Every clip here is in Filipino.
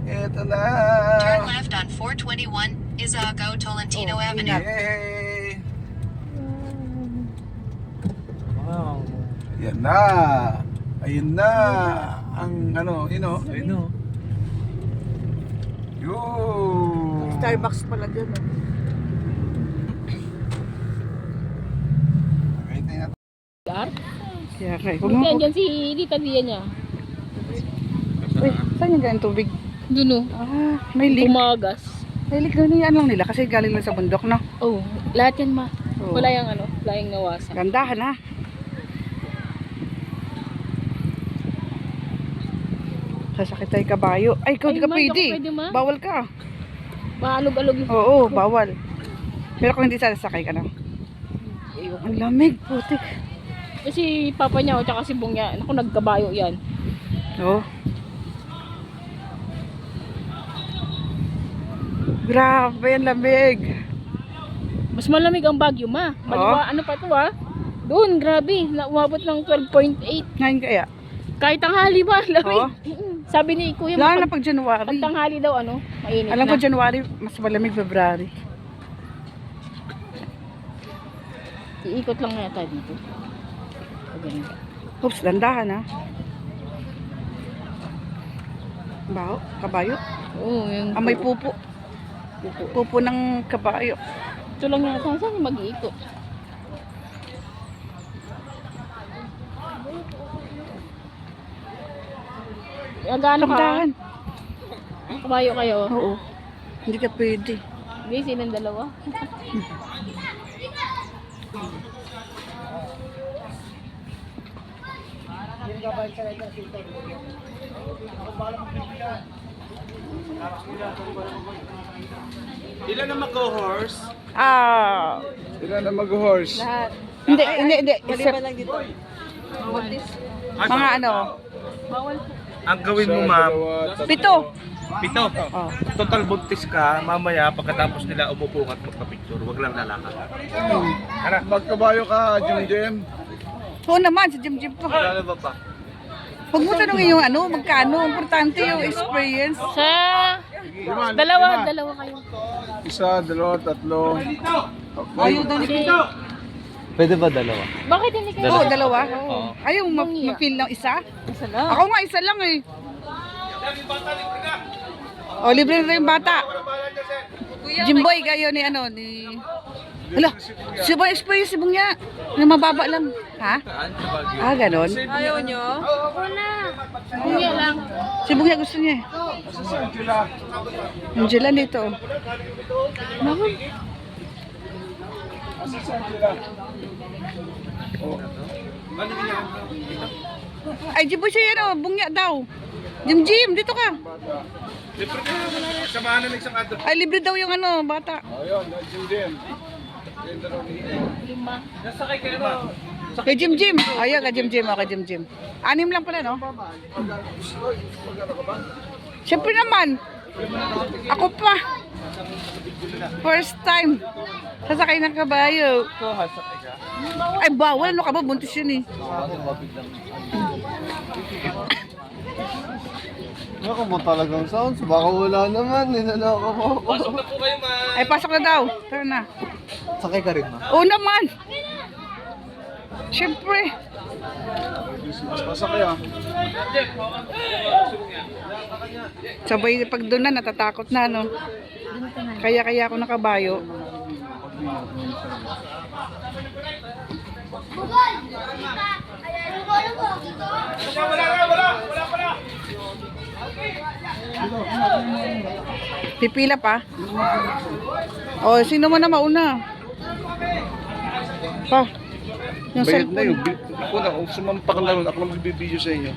Ito na. Turn left on 421 Izago Tolentino Avenue. Yay! Wow. Yan na. Ayun na. Ang ano, you know. I know. Yun. Starbucks pala dyan. Okay, tingnan. Kaya kaya. Bukan dyan si Dita Dia niya. Uy, saan yung ganyan tubig? Doon o. Ah, may leak. Umagas. May leak doon yan lang nila kasi galing lang sa bundok, no? Oh, lahat yan ma. Oo. Wala yung ano, wala yung nawasan. Gandahan ha. Sasakit tayo kabayo. Ay, ikaw Ay, di ka ma, di ako pwede. pwede, ma. Bawal ka. Maalog-alog yung Oo, bawal. Pero kung hindi sasakay ka na. Ang lamig, putik. Kasi papa niya o tsaka si Bong niya, naku nagkabayo yan. Oo. Grabe, ang lamig. Mas malamig ang Baguio ma. Maliwa, ano pa to ha? Doon, grabe. Umabot ng 12.8. Ngayon kaya? Kahit tanghali ba? Lamig. Oo. Sabi ni Kuya, Lalo na pag January. pag tanghali daw ano, mainit Alam na. ko January, mas malamig February. Iikot lang yata dito. O, ganun. Oops, dandahan ha. Baho, kabayo. Oo, yung May pupo. Pupo ng kabayo. ito lang yata. Saan yung mag-iikot? Gano'n ka? Dandahan. Kumayo kayo. Oo. Hindi ka pwede. Hindi, sinong dalawa? Ilan na mag-horse? Ah, Sila na mag-horse. lahat. Hindi. Mga ano, Bawal po. Ang gawin mo, ma'am, pito. pito. Oh. Total buntis ka, mamaya pagkatapos nila umupo at magpa-picture, wag lang lalakad. Magkabayo ka, Jim. Oo naman, si Jim to. Ano ba pa? Huwag mo tanongin yung ano, magkano. Importante yung experience. Sa dalawa kayo. Isa, dalawa, tatlo. Ayaw daw ni Pito. Pwede ba dalawa? Bakit hindi kayo? Oo, dalawa. Oo. Ayaw ma-feel ng isa. Isa lang. Ako nga, isa lang eh. O, libre na yung bata. Jimboy, kayo ni ano, ni... Hala, sibong experience, sibong niya. Na mababa lang. Ha? Ah, ganon. Ayaw nyo? Hindi lang. Sibong niya gusto niya eh. Angela dito. Bakit? Ay, Jimboy siya yan o, bungya daw. Jim, dito ka. Libre ka samahan na ng isang adult. Ay, libre daw yung ano, bata. Ayun, Jim. Lima. Nasakay kayo na. Kay Jim. Ayaw, kay Jim. Okay, Jim. 6 lang pala, no? Siyempre naman. Ako pa. First time. Sasakay ng kabayo. Ay, bawal. Ano ka ba? Buntis yun eh. Ako mo talagang sounds, baka wala naman, ninanaka mo ako. Pasok na po kayo, ma'am. Ay, pasok na daw. Tara na. Sakay ka rin, ma? Oo naman. Siyempre. Basta kaya. Sabay pag doon na, natatakot na, no? Kaya ako nakabayo. Pipila pa. O, sino mo na mauna? Pa. Yung Bayad na cellphone. yun. Ako na, kung sumampak na rin, ako lang magbibideo sa inyo.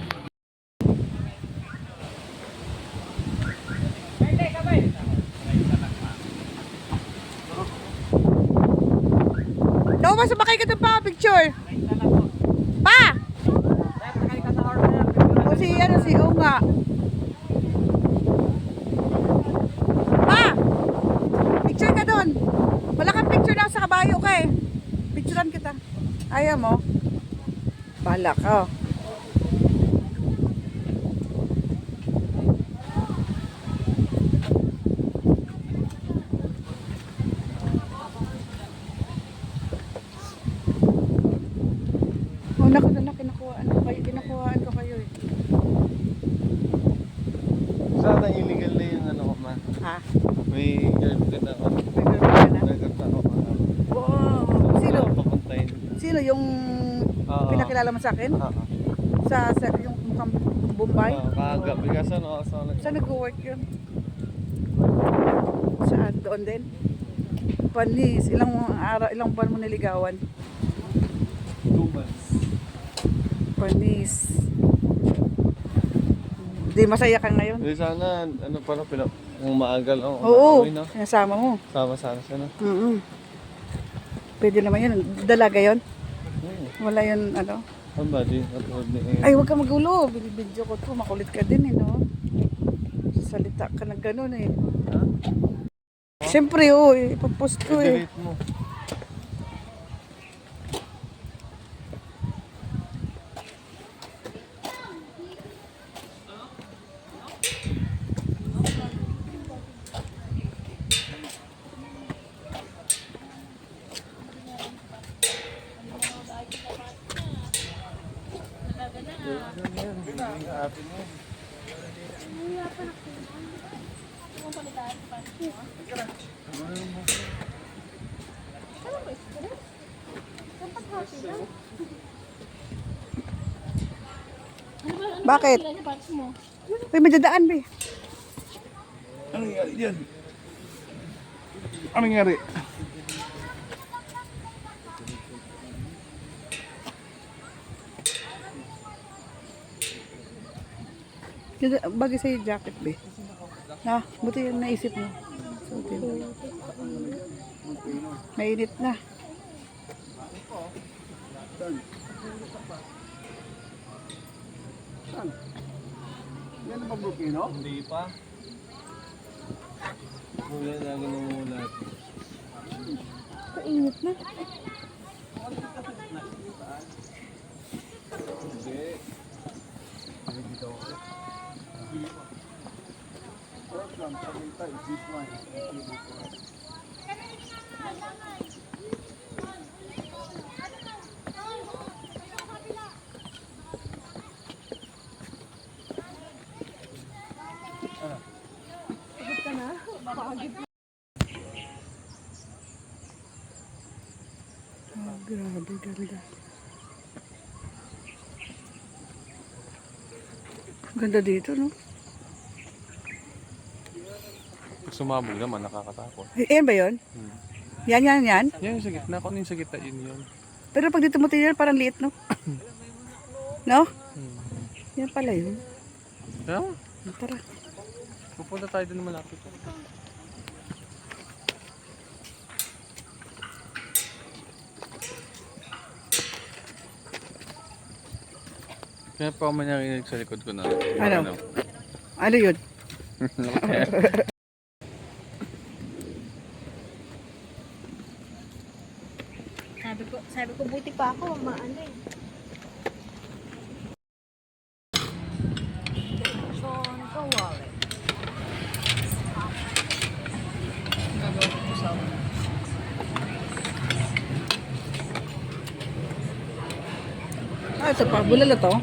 Daw, masabakay ka doon pa, picture. Pa! O si, si Unga. Pa! Picture ka doon. Wala kang picture na sa kabayo ka eh. Picturean kita. Ayaw mo? Bahala ka. Sana illegal na yung ano ko ma. Ha? May girlfriend ako. May girlfriend ka na? Nagkata ako ma. Wow. Sino? Papuntahin. Sino yung Oo. pinakilala mo sa akin? Oo. Sa yung mukhang Bombay? Kagabi kasi ano ako sa Saan nag-work yun? Saan? Doon din? Panis. Ilang buwan mo niligawan? 2 months. Panis. Di masaya ka ngayon? Hindi sana, ano para kung maagal ako. Oo. Okay, no? Sinasama mo. Sama sana siya no? Pwede naman yun. Dalaga yun? Hmm. Wala yun ano? Ang body, katulad ni Ay, huwag ka magulo. Binibidyo ko to. Makulit ka din eh, no? Salita ka na gano'n eh. Ha? Siyempre, oh, ipapost ko eh. I-delete mo. Bakit? Uy, may dadaan, be. Ano nangyari dyan? Ano nangyari? Bagay sa'yo jacket, be. Ha? Buti yung naisip mo. Suotin mo. Mainit na. Saan? Yan ang Brooklino? Hindi pa. Wala na ako namulat. Kainit na. Oh, grabe, ganda. Ganda dito, no? Pag sumabog naman, nakakatakot. Yan ba yun? Yan. Yan yung sa gitna. Kung ano yung sa gitna, yun yun. Pero pag dito mo tingnan, parang liit, no? No? Yan pala yun. Kaya, Tara. pupunta tayo dun malapit. Kaya pa ako manyakinig sa likod ko na. Ano? Ano yun? Sabi ko buti pa ako, maano eh. Ah, ito pa. Bulalo to?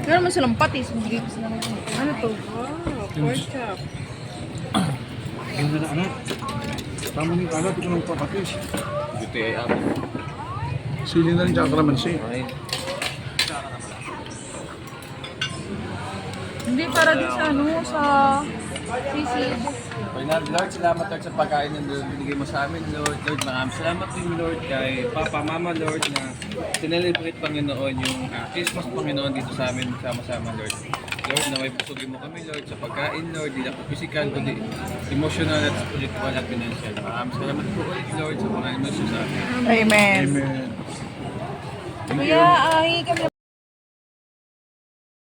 Meron man silang patis, bigay ko sila ng Ano to? Wow, pork chop. Ano na anak? Tama ni anak, ito ng papatis. Buti ay ako. Sili na rin tsaka kalamansi. Hindi para din sa ano, sa sisig. Lord, salamat Lord sa pagkain ng Lord. Binigay mo sa amin, Lord. Lord, maraming salamat din, Lord, kay Papa, Mama, Lord, na sinelebrate, Panginoon, yung Christmas, Panginoon, dito sa amin, sama-sama, Lord. Lord, na may busugin mo kami, Lord, sa pagkain, Lord, di lang po physical, kundi emotional at spiritual at financial. Maraming salamat po ulit, Lord, sa pagkain mo sa amin. Amen. Amen. Kuya, ay kami